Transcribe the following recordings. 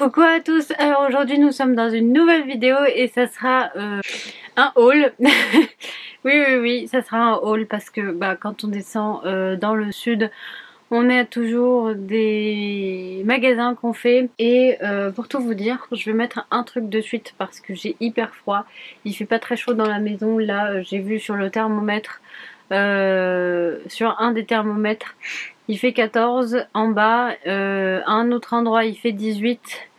Coucou à tous, alors aujourd'hui nous sommes dans une nouvelle vidéo et ça sera un haul. Oui, ça sera un haul parce que quand on descend dans le sud, on a toujours des magasins qu'on fait. Et pour tout vous dire, je vais mettre un truc de suite parce que j'ai hyper froid. Il fait pas très chaud dans la maison, là j'ai vu sur le thermomètre, sur un des thermomètres, il fait 14 en bas, à un autre endroit il fait 18.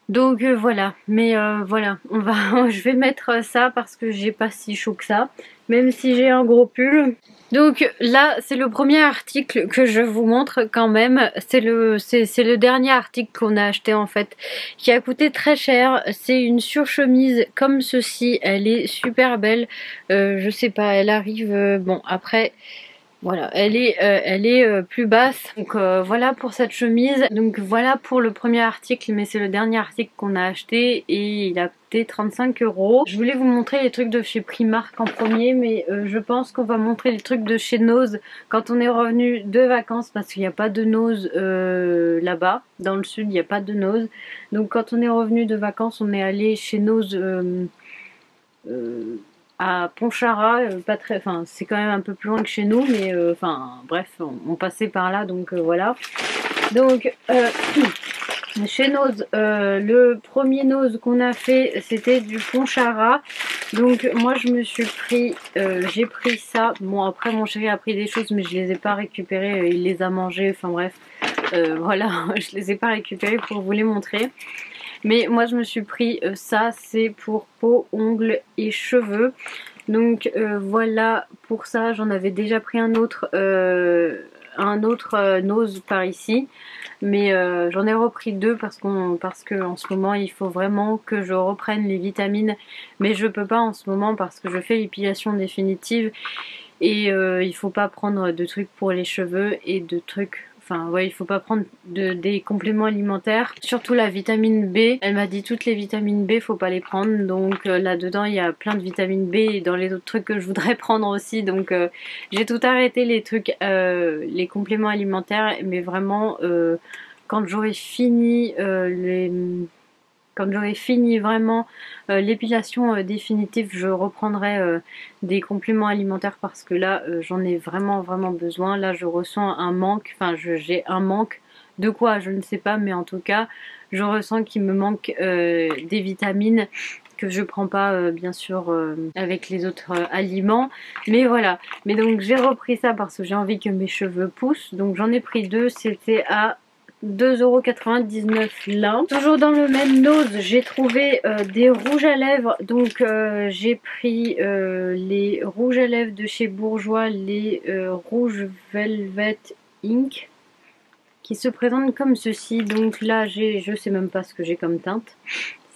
Donc voilà, mais voilà, je vais mettre ça parce que j'ai pas si chaud que ça, même si j'ai un gros pull. Donc là, c'est le premier article que je vous montre quand même. C'est le dernier article qu'on a acheté en fait, qui a coûté très cher. C'est une surchemise comme ceci, elle est super belle. Je sais pas, elle arrive, bon après... Voilà, elle est plus basse. Donc voilà pour cette chemise. Donc voilà pour le premier article, mais c'est le dernier article qu'on a acheté et il a coûté 35 €. Je voulais vous montrer les trucs de chez Primark en premier, mais je pense qu'on va montrer les trucs de chez Nose quand on est revenu de vacances, parce qu'il n'y a pas de Nose là-bas. Dans le sud, il n'y a pas de Nose. Donc quand on est revenu de vacances, on est allé chez Nose à Pontcharra, pas très, enfin c'est quand même un peu plus loin que chez nous, mais enfin bref, on passait par là, donc voilà. Donc chez Nose, le premier Nose qu'on a fait, c'était du Pontcharra. Donc moi je me suis pris, j'ai pris ça. Bon après mon chéri a pris des choses, mais je les ai pas récupérées, il les a mangées, enfin bref, voilà, je les ai pas récupérées pour vous les montrer. Mais moi je me suis pris ça, c'est pour peau, ongles et cheveux. Donc voilà pour ça, j'en avais déjà pris un autre Nose par ici. Mais j'en ai repris deux parce que en ce moment il faut vraiment que je reprenne les vitamines. Mais je peux pas en ce moment parce que je fais l'épilation définitive. Et il faut pas prendre de trucs pour les cheveux et de trucs... Enfin ouais, il faut pas prendre des compléments alimentaires, surtout la vitamine B. Elle m'a dit toutes les vitamines B, faut pas les prendre. Donc là-dedans il y a plein de vitamines B et dans les autres trucs que je voudrais prendre aussi. Donc j'ai tout arrêté les trucs, les compléments alimentaires. Mais vraiment quand j'aurai fini quand j'aurai fini vraiment l'épilation définitive, je reprendrai des compléments alimentaires parce que là j'en ai vraiment besoin. Là je ressens un manque, enfin j'ai un manque de quoi je ne sais pas, mais en tout cas je ressens qu'il me manque des vitamines que je prends pas bien sûr avec les autres aliments. Mais voilà, mais donc j'ai repris ça parce que j'ai envie que mes cheveux poussent. Donc j'en ai pris deux, c'était à 2,99 € là. Toujours dans le même Nose, j'ai trouvé des rouges à lèvres. Donc j'ai pris les rouges à lèvres de chez Bourjois, les rouges Velvet Ink, qui se présentent comme ceci. Donc là je sais même pas ce que j'ai comme teinte,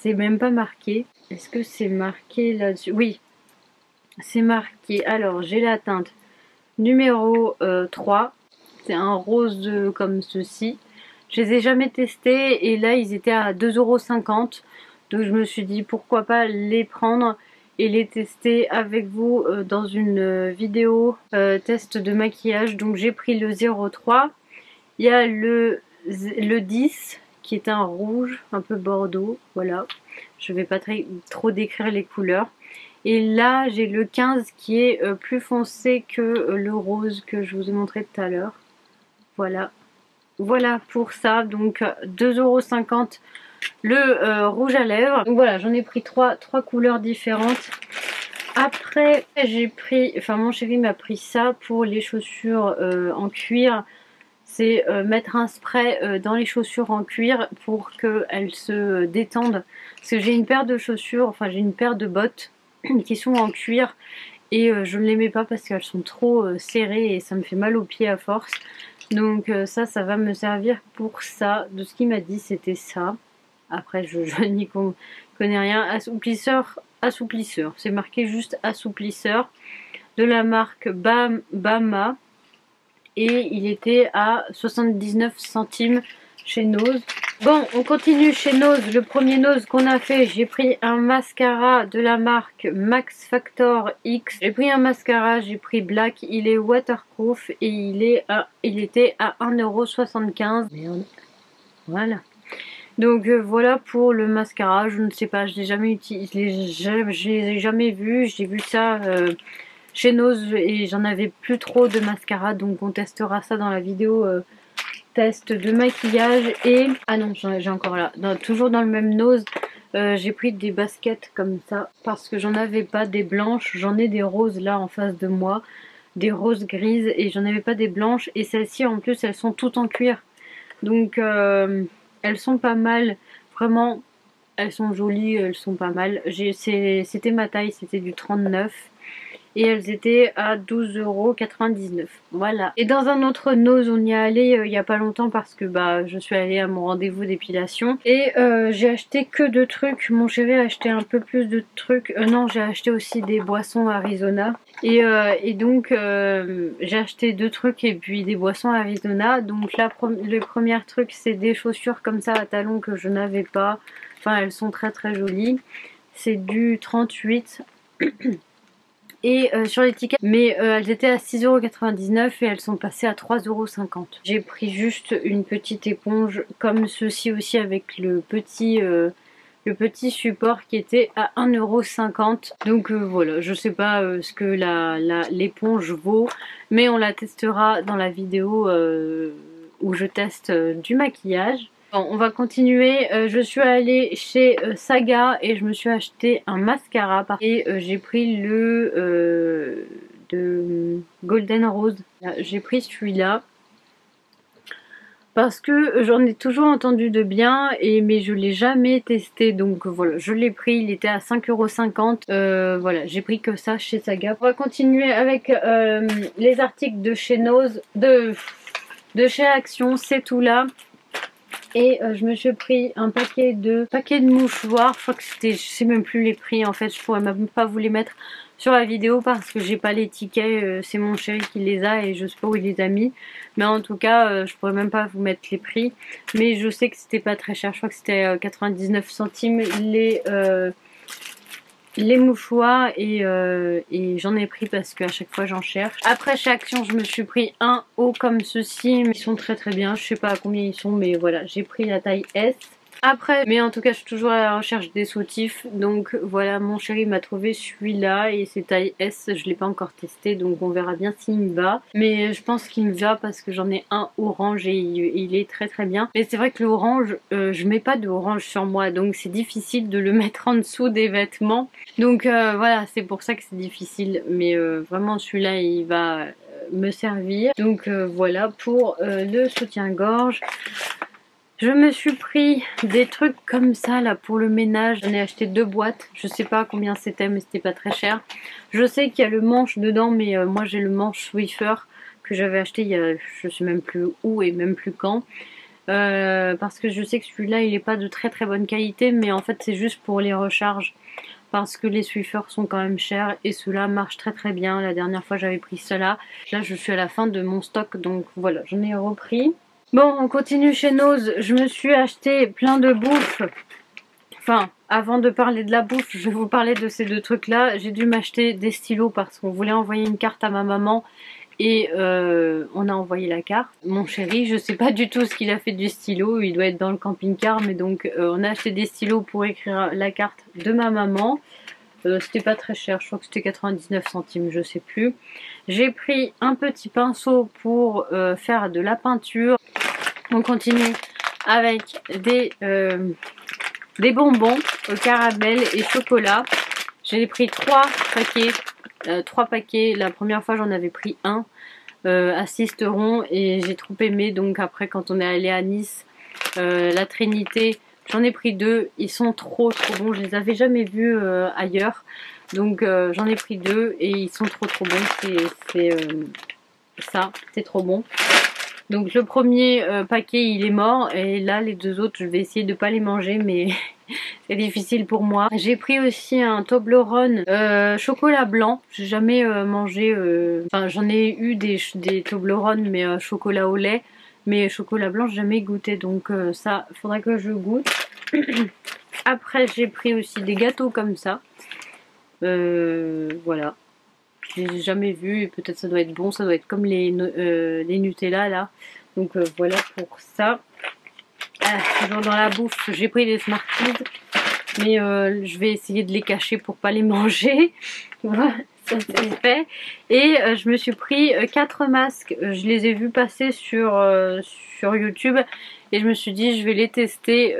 c'est même pas marqué. Est-ce que c'est marqué là-dessus? Oui, c'est marqué. Alors j'ai la teinte numéro 3, c'est un rose comme ceci. Je les ai jamais testés et là ils étaient à 2,50 €. Donc je me suis dit pourquoi pas les prendre et les tester avec vous dans une vidéo test de maquillage. Donc j'ai pris le 03. Il y a le 10 qui est un rouge un peu bordeaux. Voilà, je vais pas trop décrire les couleurs. Et là j'ai le 15 qui est plus foncé que le rose que je vous ai montré tout à l'heure. Voilà pour ça. Donc 2,50 € le rouge à lèvres. Donc voilà, j'en ai pris trois couleurs différentes. Après j'ai pris, enfin mon chéri m'a pris ça pour les chaussures en cuir. C'est mettre un spray dans les chaussures en cuir pour qu'elles se détendent. Parce que j'ai une paire de chaussures, enfin j'ai une paire de bottes qui sont en cuir. Et je ne les mets pas parce qu'elles sont trop serrées et ça me fait mal aux pieds à force. Donc ça va me servir pour ça. De ce qu'il m'a dit, c'était ça. Après, je n'y connais rien. Assouplisseur. C'est marqué juste assouplisseur. De la marque Bama. Et il était à 79 centimes chez Nose. Bon, on continue chez Nose. Le premier Nose qu'on a fait, j'ai pris un mascara de la marque Max Factor X. J'ai pris un mascara, j'ai pris Black, il est waterproof et il était à 1,75 €. Merde. Voilà. Donc voilà pour le mascara. Je ne sais pas, je l'ai jamais utilisé, je les ai jamais vus. J'ai vu ça chez Nose et j'en avais plus trop de mascara, donc on testera ça dans la vidéo test de maquillage. Et ah non, j'ai encore là, toujours dans le même Nose. J'ai pris des baskets comme ça parce que j'en avais pas des blanches, j'en ai des roses là en face de moi, des roses grises, et j'en avais pas des blanches, et celles-ci en plus elles sont toutes en cuir, donc elles sont pas mal, vraiment elles sont jolies, elles sont pas mal. C'était ma taille, c'était du 39 et elles étaient à 12,99 €. Voilà. Et dans un autre Nose, on y est allé il y a pas longtemps parce que bah je suis allée à mon rendez-vous d'épilation et j'ai acheté que 2 trucs. Mon chéri a acheté un peu plus de trucs. Non, j'ai acheté aussi des boissons Arizona. Et donc j'ai acheté 2 trucs et puis des boissons Arizona. Donc là, le premier truc, c'est des chaussures comme ça à talons que je n'avais pas. Enfin, elles sont très très jolies. C'est du 38. Et sur l'étiquette, mais elles étaient à 6,99 € et elles sont passées à 3,50 €. J'ai pris juste une petite éponge comme ceci aussi avec le petit support qui était à 1,50 €. Donc voilà, je sais pas ce que l'éponge vaut, mais on la testera dans la vidéo où je teste du maquillage. Bon, on va continuer. Je suis allée chez Saga et je me suis acheté un mascara. Et j'ai pris le de Golden Rose. J'ai pris celui-là parce que j'en ai toujours entendu de bien, mais je l'ai jamais testé. Donc voilà, je l'ai pris. Il était à 5,50 €. Voilà, j'ai pris que ça chez Saga. On va continuer avec les articles de chez Nose, de chez Action. C'est tout là. Et je me suis pris un paquet de mouchoirs. Je crois que c'était, je sais même plus les prix en fait. Je pourrais même pas vous les mettre sur la vidéo parce que j'ai pas les tickets. C'est mon chéri qui les a et je sais pas où il les a mis. Mais en tout cas, je pourrais même pas vous mettre les prix. Mais je sais que c'était pas très cher. Je crois que c'était 99 centimes les mouchoirs, et j'en ai pris parce qu'à chaque fois j'en cherche. Après chez Action, je me suis pris un haut comme ceci, mais ils sont très très bien. Je sais pas à combien ils sont, mais voilà, j'ai pris la taille S. Après, mais en tout cas je suis toujours à la recherche des soutifs, donc voilà, mon chéri m'a trouvé celui-là et c'est taille S. Je l'ai pas encore testé, donc on verra bien s'il me va, mais je pense qu'il me va parce que j'en ai un orange et il est très très bien. Mais c'est vrai que l'orange, je mets pas de orange sur moi, donc c'est difficile de le mettre en dessous des vêtements, donc voilà, c'est pour ça que c'est difficile. Mais vraiment celui-là il va me servir. Donc voilà pour le soutien-gorge. Je me suis pris des trucs comme ça là pour le ménage. J'en ai acheté 2 boîtes. Je sais pas combien c'était, mais c'était pas très cher. Je sais qu'il y a le manche dedans, mais moi j'ai le manche Swiffer que j'avais acheté il y a, je sais même plus où et même plus quand. Parce que je sais que celui-là il est pas de très très bonne qualité, mais en fait c'est juste pour les recharges. Parce que les Swiffers sont quand même chers et ceux-là marchent très très bien. La dernière fois j'avais pris cela. Là je suis à la fin de mon stock, donc voilà, j'en ai repris. Bon, on continue chez Nose. Je me suis acheté plein de bouffe. Enfin, avant de parler de la bouffe, je vais vous parler de ces 2 trucs-là. J'ai dû m'acheter des stylos parce qu'on voulait envoyer une carte à ma maman. Et on a envoyé la carte. Mon chéri, je sais pas du tout ce qu'il a fait du stylo. Il doit être dans le camping-car. Mais donc, on a acheté des stylos pour écrire la carte de ma maman. C'était pas très cher, je crois que c'était 99 centimes, je sais plus. J'ai pris un petit pinceau pour faire de la peinture. On continue avec des bonbons au caramel et chocolat. J'ai pris 3 paquets. 3 paquets. La première fois j'en avais pris un à Sisteron et j'ai trop aimé. Donc après quand on est allé à Nice, la Trinité, j'en ai pris 2. Ils sont trop bons. Je les avais jamais vus ailleurs. Donc j'en ai pris 2 et ils sont trop bons. C'est trop bon. Donc le premier paquet il est mort et là les 2 autres je vais essayer de pas les manger, mais c'est difficile pour moi. J'ai pris aussi un Toblerone chocolat blanc. J'ai jamais mangé, enfin j'en ai eu des Toblerone mais chocolat au lait, mais chocolat blanc j'ai jamais goûté, donc ça faudrait que je goûte. Après j'ai pris aussi des gâteaux comme ça, voilà. Je les ai jamais vus et peut-être ça doit être bon, ça doit être comme les Nutella là. Donc voilà pour ça. toujours dans la bouffe, j'ai pris des Smarties, mais je vais essayer de les cacher pour pas les manger. Voilà, ça c'est fait. Et je me suis pris 4 masques, je les ai vus passer sur YouTube et je me suis dit je vais les tester,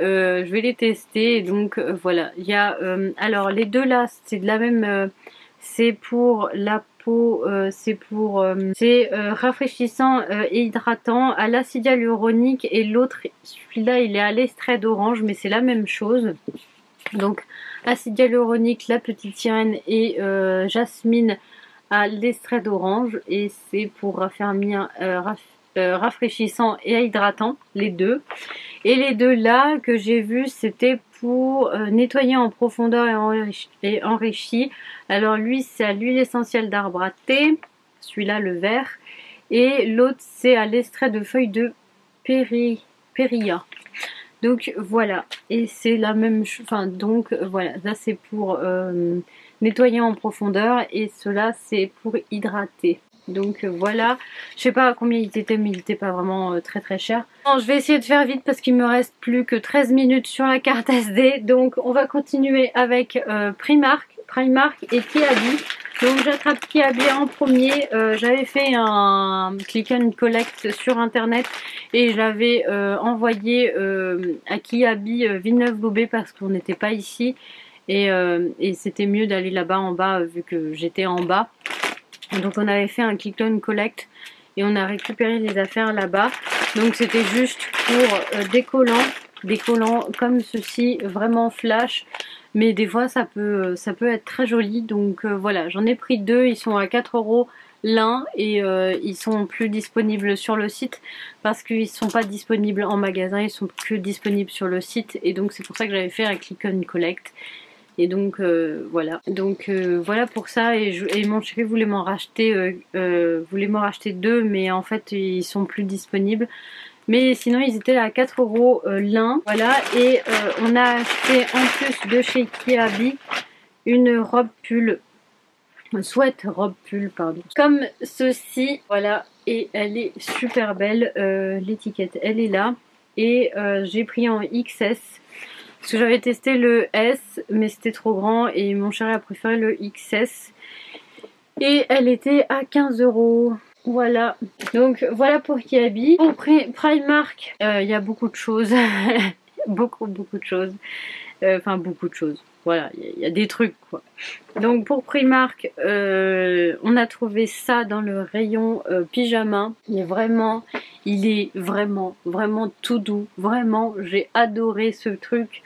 et donc voilà. Il y a alors les deux là, c'est de la même, c'est pour la peau, c'est rafraîchissant et hydratant à l'acide hyaluronique, et l'autre, celui-là il est à l'extrait d'orange, mais c'est la même chose. Donc acide hyaluronique, la petite sirène, et jasmine à l'extrait d'orange, et c'est pour raffermir, rafraîchissant et hydratant, les deux. Et les deux là que j'ai vus, c'était pour nettoyer en profondeur et enrichi. Alors lui c'est à l'huile essentielle d'arbre à thé, celui-là le vert, et l'autre c'est à l'extrait de feuilles de périlla. Donc voilà, et c'est la même chose, enfin donc voilà, ça c'est pour nettoyer en profondeur, et cela c'est pour hydrater. Donc voilà, je sais pas à combien il était, mais il était pas vraiment très très cher. Bon, je vais essayer de faire vite parce qu'il me reste plus que 13 minutes sur la carte SD. Donc on va continuer avec Primark et Kiabi. Donc j'attrape Kiabi en premier. J'avais fait un click and collect sur internet et j'avais envoyé à Kiabi Villeneuve-Loubet parce qu'on n'était pas ici, et c'était mieux d'aller là-bas en bas vu que j'étais en bas. Donc on avait fait un click and collect et on a récupéré les affaires là-bas. Donc c'était juste pour des collants comme ceci, vraiment flash. Mais des fois ça peut être très joli. Donc voilà, j'en ai pris deux, ils sont à 4 € l'un, et ils sont plus disponibles sur le site parce qu'ils sont pas disponibles en magasin, ils sont que disponibles sur le site, et donc c'est pour ça que j'avais fait un click and collect. Et donc voilà, voilà pour ça. Et mon chéri voulait m'en racheter, deux, mais en fait ils sont plus disponibles. Mais sinon ils étaient à 4 € l'un. Voilà, et on a acheté en plus de chez Kiabi une robe pull, sweat robe pull pardon, comme ceci. Voilà, et elle est super belle, l'étiquette elle est là, et j'ai pris en XS. Parce que j'avais testé le S, mais c'était trop grand et mon chéri a préféré le XS. Et elle était à 15 €. Voilà. Donc voilà pour Kiabi. Pour Primark, il y a beaucoup de choses. beaucoup de choses. Enfin beaucoup de choses. Voilà, il y a des trucs quoi. Donc pour Primark, on a trouvé ça dans le rayon pyjama. Il est vraiment tout doux. Vraiment, j'ai adoré ce truc.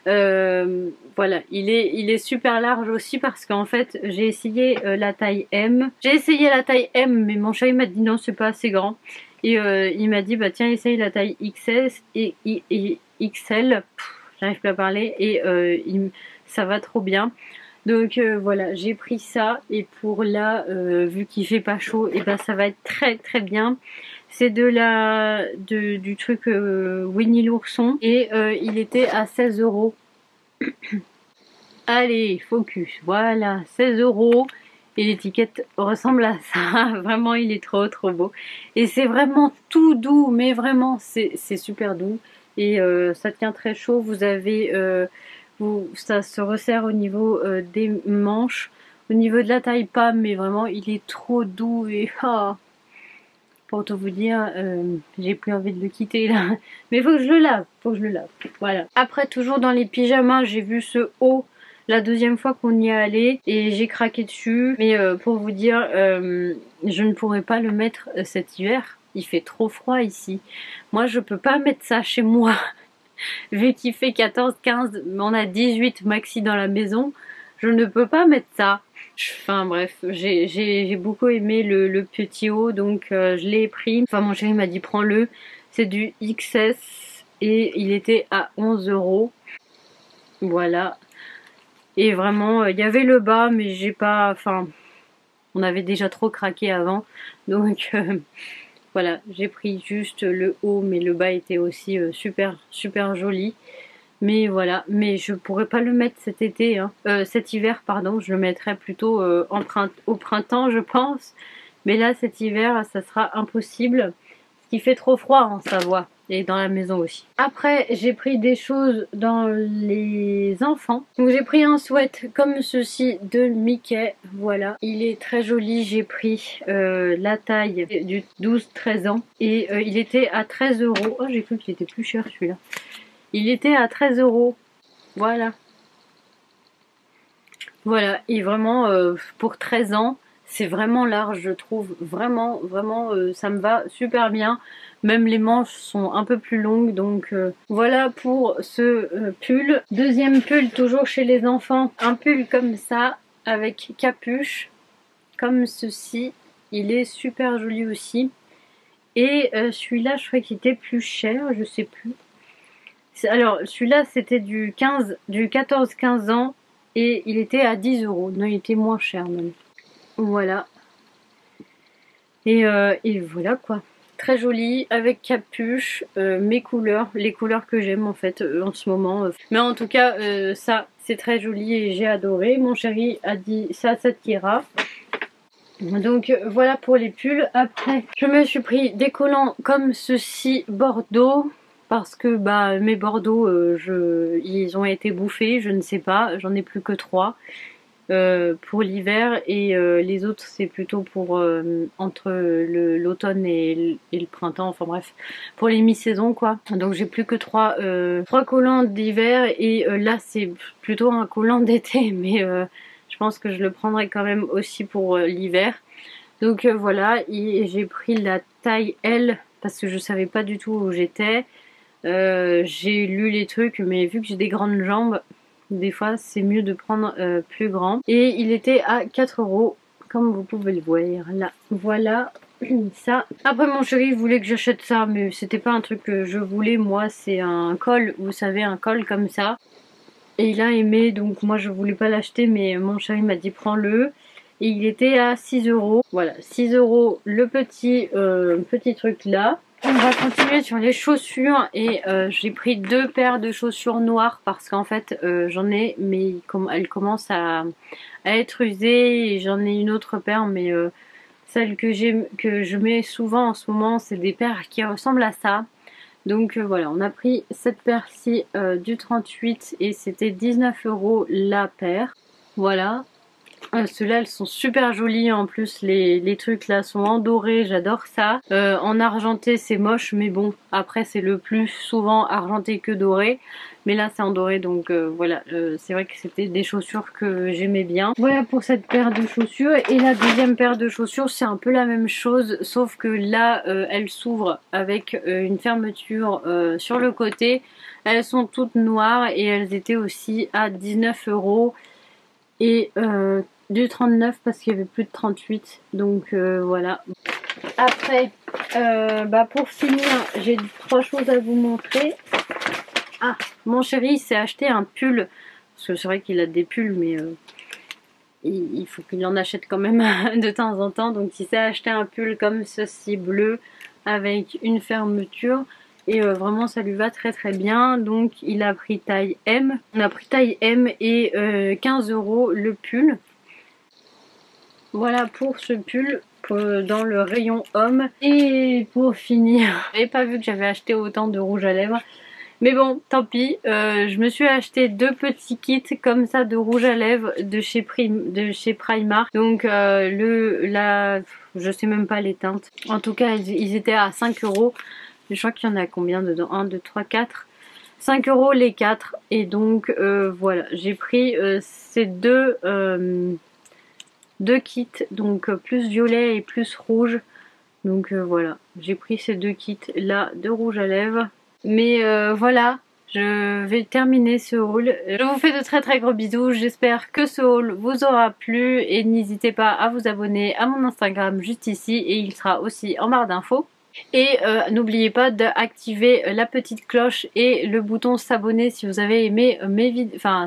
Voilà, il est super large aussi parce qu'en fait j'ai essayé la taille M. Mais mon chéri m'a dit non, c'est pas assez grand. Et il m'a dit bah tiens, essaye la taille XS et XL. J'arrive plus à parler, et ça va trop bien. Donc voilà, j'ai pris ça, et pour là, vu qu'il fait pas chaud, et ben ça va être très très bien. C'est du truc Winnie l'ourson, et il était à 16 €. Allez, focus, voilà, 16 €. Et l'étiquette ressemble à ça. Vraiment, il est trop beau. Et c'est vraiment tout doux, mais vraiment, c'est super doux. Et ça tient très chaud. Vous avez, ça se resserre au niveau des manches. Au niveau de la taille, pas, mais vraiment, il est trop doux. Et pour tout vous dire, j'ai plus envie de le quitter là. Mais faut que je le lave, Voilà. Après, toujours dans les pyjamas, j'ai vu ce haut la deuxième fois qu'on y est allé et j'ai craqué dessus. Mais pour vous dire, je ne pourrais pas le mettre cet hiver. Il fait trop froid ici. Moi, je peux pas mettre ça chez moi. Vu qu'il fait 14, 15, on a 18 maxi dans la maison. Je ne peux pas mettre ça. Enfin bref, j'ai beaucoup aimé le petit haut, donc je l'ai pris. Enfin mon chéri m'a dit prends-le. C'est du XS et il était à 11 €. Voilà. Et vraiment, il y avait le bas, mais j'ai pas... Enfin, on avait déjà trop craqué avant. Donc voilà, j'ai pris juste le haut, mais le bas était aussi super joli. Mais voilà, mais je pourrais pas le mettre cet été, hein. Cet hiver pardon, je le mettrai plutôt au printemps je pense. Mais là cet hiver ça sera impossible, parce qu'il fait trop froid en Savoie. et dans la maison aussi. Après j'ai pris des choses dans les enfants. Donc j'ai pris un sweat comme ceci de Mickey, voilà. Il est très joli, j'ai pris la taille du 12-13 ans et il était à 13 €. Oh j'ai cru qu'il était plus cher celui-là. Il était à 13 €, voilà. Voilà, et vraiment pour 13 ans, c'est vraiment large, je trouve. Vraiment, vraiment, ça me va super bien. Même les manches sont un peu plus longues, donc voilà pour ce pull. Deuxième pull, toujours chez les enfants. Un pull comme ça, avec capuche, comme ceci. Il est super joli aussi. Et celui-là, je crois qu'il était plus cher, je sais plus. Alors, celui-là, c'était du 14-15 ans. Et il était à 10 €. Non, il était moins cher même. Voilà. Et voilà quoi. Très joli, avec capuche, mes couleurs, les couleurs que j'aime en fait en ce moment. Mais en tout cas, ça, c'est très joli et j'ai adoré. Mon chéri a dit ça t'ira. Donc voilà pour les pulls. Après, je me suis pris des collants comme ceci, Bordeaux. Parce que bah mes Bordeaux, ils ont été bouffés, je ne sais pas, j'en ai plus que 3 pour l'hiver et les autres c'est plutôt pour entre l'automne et le printemps, enfin bref, pour les mi-saisons quoi. Donc j'ai plus que 3 collants d'hiver et là c'est plutôt un collant d'été, mais je pense que je le prendrai quand même aussi pour l'hiver. Donc voilà, j'ai pris la taille L parce que je savais pas du tout où j'étais. J'ai lu les trucs, mais vu que j'ai des grandes jambes, des fois c'est mieux de prendre plus grand. Et il était à 4 €, comme vous pouvez le voir là. Voilà ça. Après mon chéri voulait que j'achète ça, mais c'était pas un truc que je voulais. Moi c'est un col, vous savez, un col comme ça. Et il a aimé, donc moi je voulais pas l'acheter, mais mon chéri m'a dit prends-le. Et il était à 6 €. Voilà, 6 € le petit truc là. On va continuer sur les chaussures et j'ai pris 2 paires de chaussures noires parce qu'en fait j'en ai, mais elles commencent à être usées, et j'en ai une autre paire, mais celle que je mets souvent en ce moment, c'est des paires qui ressemblent à ça. Donc voilà, on a pris cette paire-ci du 38 et c'était 19 € la paire. Voilà. Ceux-là elles sont super jolies, en plus les trucs là sont en doré, j'adore ça. En argenté c'est moche, mais bon après c'est le plus souvent argenté que doré, mais là c'est en doré, donc voilà, c'est vrai que c'était des chaussures que j'aimais bien. Voilà pour cette paire de chaussures. Et la deuxième paire de chaussures c'est un peu la même chose, sauf que là elles s'ouvrent avec une fermeture sur le côté. Elles sont toutes noires et elles étaient aussi à 19 € et du 39 parce qu'il y avait plus de 38, donc voilà. Après pour finir, j'ai 3 choses à vous montrer. Ah, mon chéri s'est acheté un pull, parce que c'est vrai qu'il a des pulls, mais il faut qu'il en achète quand même de temps en temps. Donc il s'est acheté un pull comme ceci, bleu, avec une fermeture. Et vraiment ça lui va très très bien. Donc il a pris taille M. On a pris taille M et 15 € le pull. Voilà pour ce pull dans le rayon homme. Et pour finir, j'avais pas vu que j'avais acheté autant de rouge à lèvres. Mais bon, tant pis, je me suis acheté 2 petits kits comme ça de rouge à lèvres de chez Primark. Donc je sais même pas les teintes. En tout cas, ils étaient à 5 €. Je crois qu'il y en a combien dedans? 1, 2, 3, 4. 5 € les 4. Et donc voilà, j'ai pris ces deux kits, donc plus violet et plus rouge. Donc voilà, j'ai pris ces 2 kits là de rouge à lèvres. Mais voilà, je vais terminer ce haul. Je vous fais de très très gros bisous. J'espère que ce haul vous aura plu. Et n'hésitez pas à vous abonner à mon Instagram juste ici. Et il sera aussi en barre d'infos. Et n'oubliez pas d'activer la petite cloche et le bouton s'abonner si vous avez aimé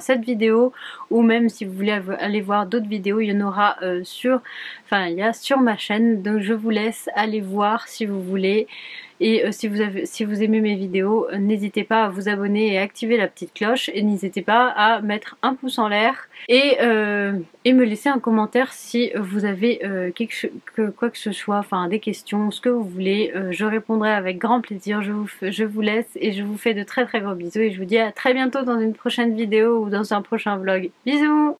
cette vidéo, ou même si vous voulez aller voir d'autres vidéos, il y en aura sur ma chaîne. Donc je vous laisse aller voir si vous voulez. Et si vous aimez mes vidéos, n'hésitez pas à vous abonner et à activer la petite cloche. Et n'hésitez pas à mettre un pouce en l'air et me laisser un commentaire si vous avez quoi que ce soit, enfin des questions, ce que vous voulez. Je répondrai avec grand plaisir. Je vous laisse et je vous fais de très très gros bisous et je vous dis à très bientôt dans une prochaine vidéo ou dans un prochain vlog. Bisous!